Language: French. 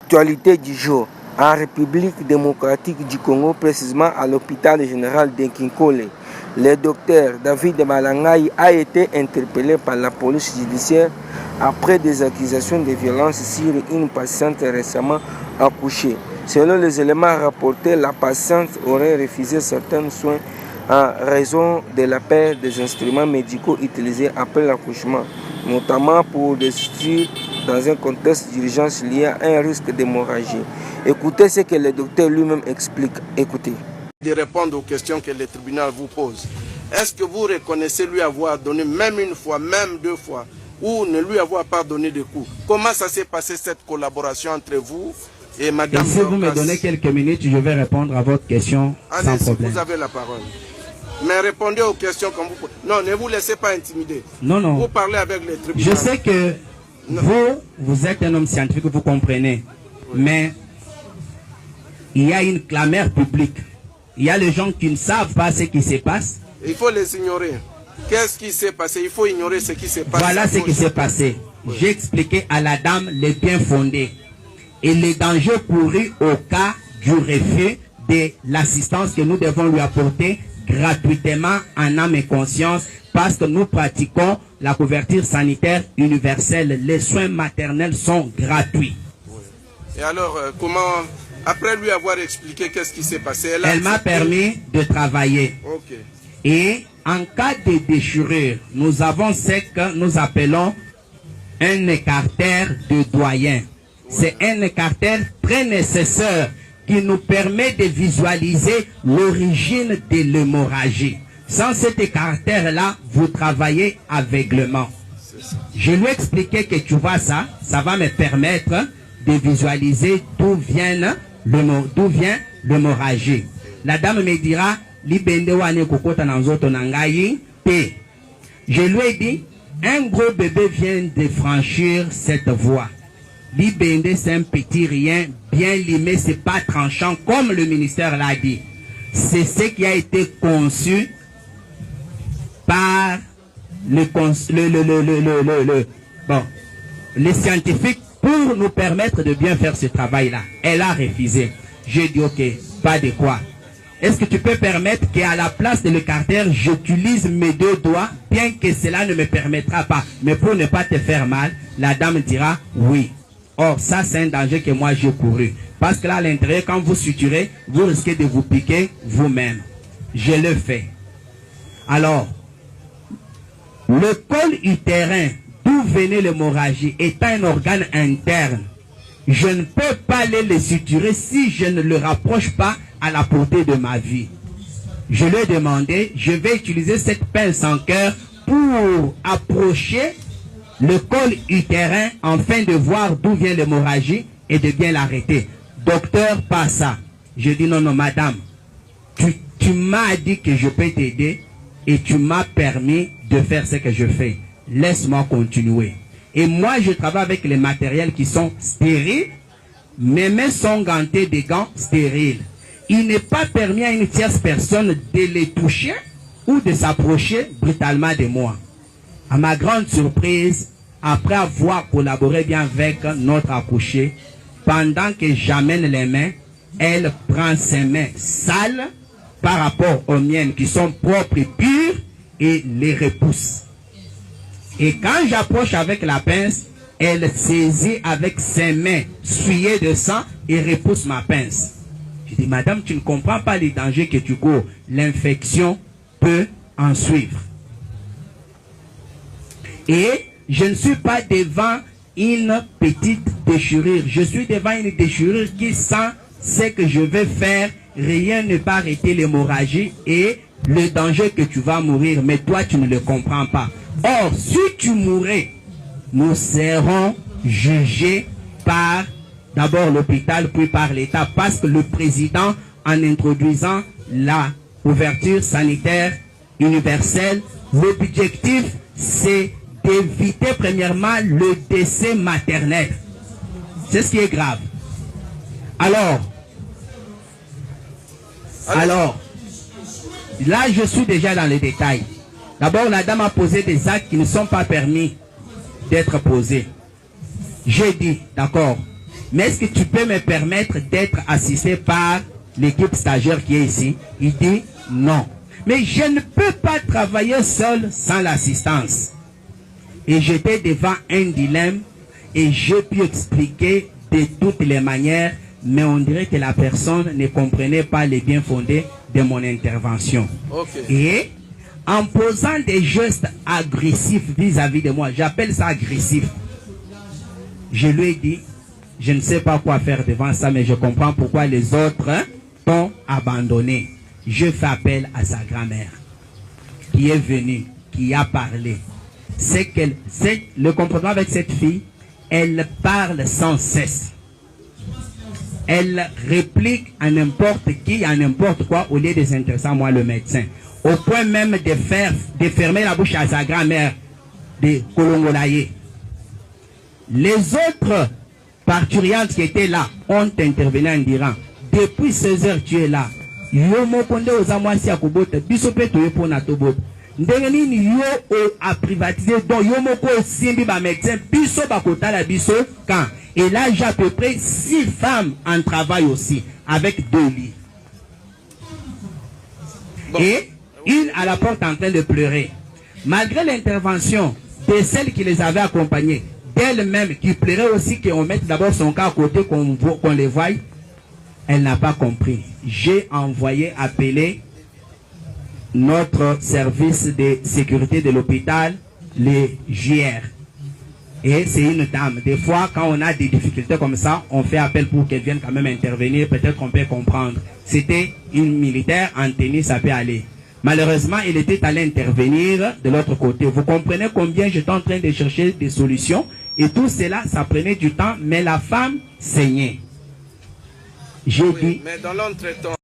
Actualité du jour. En République démocratique du Congo, précisément à l'hôpital général d'Inkinkole, le docteur David Malangai a été interpellé par la police judiciaire après des accusations de violence sur une patiente récemment accouchée. Selon les éléments rapportés, la patiente aurait refusé certains soins en raison de la perte des instruments médicaux utilisés après l'accouchement, notamment pour des structures dans un contexte d'urgence lié à un risque d'hémorragie. Écoutez ce que le docteur lui-même explique. Écoutez. De répondre aux questions que le tribunal vous pose. Est-ce que vous reconnaissez lui avoir donné même une fois, même deux fois, ou ne lui avoir pas donné de coups? Comment ça s'est passé cette collaboration entre vous et Madame Si vous me donnez quelques minutes, je vais répondre à votre question sans problème. Vous avez la parole. Mais répondez aux questions comme vous... Non, ne vous laissez pas intimider. Non, non. Vous parlez avec les tribunaux. Je sais que vous êtes un homme scientifique, vous comprenez. Oui. Mais il y a une clameur publique. Il y a les gens qui ne savent pas ce qui se passe. Il faut les ignorer. Qu'est-ce qui s'est passé? Il faut ignorer ce qui s'est passé. Voilà ce qui s'est passé. Oui. J'ai expliqué à la dame les biens fondés et les dangers courus au cas du refus de l'assistance que nous devons lui apporter gratuitement en âme et conscience parce que nous pratiquons la couverture sanitaire universelle. Les soins maternels sont gratuits. Oui. Et alors, comment, après lui avoir expliqué qu'est-ce qui s'est passé, elle m'a permis de travailler. Okay. Et en cas de déchirure, nous avons ce que nous appelons un écartère de doyen. Oui. C'est un écartère très nécessaire qui nous permet de visualiser l'origine de l'hémorragie. Sans cet écartère-là, vous travaillez aveuglement. Je lui ai expliqué que tu vois ça, ça va me permettre de visualiser d'où vient l'hémorragie. La dame me dira, je lui ai dit, un gros bébé vient de franchir cette voie. L'Ibende, c'est un petit rien, bien limé, c'est pas tranchant, comme le ministère l'a dit. C'est ce qui a été conçu par les scientifiques pour nous permettre de bien faire ce travail-là. Elle a refusé. J'ai dit, ok, pas de quoi. Est-ce que tu peux permettre qu'à la place de l'écartère, j'utilise mes deux doigts, bien que cela ne me permettra pas, mais pour ne pas te faire mal, la dame dira oui. Or, ça, c'est un danger que moi, j'ai couru. Parce que là, à l'intérieur, quand vous suturez, vous risquez de vous piquer vous-même. Je le fais. Alors, le col utérin, d'où venait l'hémorragie, est un organe interne. Je ne peux pas aller le suturer si je ne le rapproche pas à la portée de ma vie. Je lui ai demandé, je vais utiliser cette pince en cœur pour approcher le col utérin afin de voir d'où vient l'hémorragie et de bien l'arrêter. Docteur, pas ça. Je dis non, non, madame, tu m'as dit que je peux t'aider et tu m'as permis de faire ce que je fais. Laisse-moi continuer. Et moi, je travaille avec les matériels qui sont stériles. Mes mains sont gantées de gants stériles. Il n'est pas permis à une tierce personne de les toucher ou de s'approcher brutalement de moi. À ma grande surprise, après avoir collaboré bien avec notre accouchée, pendant que j'amène les mains, elle prend ses mains sales par rapport aux miennes qui sont propres et pures et les repousse. Et quand j'approche avec la pince, elle saisit avec ses mains souillées de sang et repousse ma pince. Je dis, madame, tu ne comprends pas les dangers que tu cours. L'infection peut en suivre. Et je ne suis pas devant une petite déchirure. Je suis devant une déchirure qui sent ce que je vais faire. Rien ne peut arrêter l'hémorragie et le danger que tu vas mourir. Mais toi, tu ne le comprends pas. Or, si tu mourais, nous serons jugés par d'abord l'hôpital, puis par l'État. Parce que le président, en introduisant la couverture sanitaire universelle, l'objectif, c'est d'éviter premièrement le décès maternel. C'est ce qui est grave. Alors, là, je suis déjà dans les détails. D'abord, la dame a posé des actes qui ne sont pas permis d'être posés. J'ai dit, d'accord, mais est-ce que tu peux me permettre d'être assisté par l'équipe stagiaire qui est ici? Il dit non. Mais je ne peux pas travailler seul sans l'assistance. Et j'étais devant un dilemme et j'ai pu expliquer de toutes les manières, mais on dirait que la personne ne comprenait pas les bien fondés de mon intervention. Okay. Et en posant des gestes agressifs vis-à-vis de moi, j'appelle ça agressif, je lui ai dit, je ne sais pas quoi faire devant ça, mais je comprends pourquoi les autres t'ont abandonné. Je fais appel à sa grand-mère qui est venue, qui a parlé. C'est le comportement avec cette fille, elle parle sans cesse. Elle réplique à n'importe qui, à n'importe quoi, au lieu de s'intéresser à moi, le médecin. Au point même de fermer la bouche à sa grand-mère, de Kolongolaye. Les autres parturiantes qui étaient là ont intervenu en disant, depuis 16 heures tu es là. Yo mokonde ozamwasi akobota biso pe toye pona tobota. Ndenge nini yo a privatisé donc yo moko simbi ba médecin biso bakotala biso quand. Et là j'ai à peu près 6 femmes en travail aussi avec 2 lits. Bon. Et une à la porte en train de pleurer. Malgré l'intervention de celles qui les avaient accompagnées, d'elle-même qui pleurait aussi qu'on mette d'abord son cas à côté, qu'on les voie, elle n'a pas compris. J'ai envoyé appeler notre service de sécurité de l'hôpital, les JR. Et c'est une dame. Des fois, quand on a des difficultés comme ça, on fait appel pour qu'elle vienne quand même intervenir. Peut-être qu'on peut comprendre. C'était une militaire en tenue, ça peut aller. Malheureusement, il était allé intervenir de l'autre côté. Vous comprenez combien j'étais en train de chercher des solutions. Et tout cela, ça prenait du temps, mais la femme saignait. J'ai dit... Mais dans l'entretemps...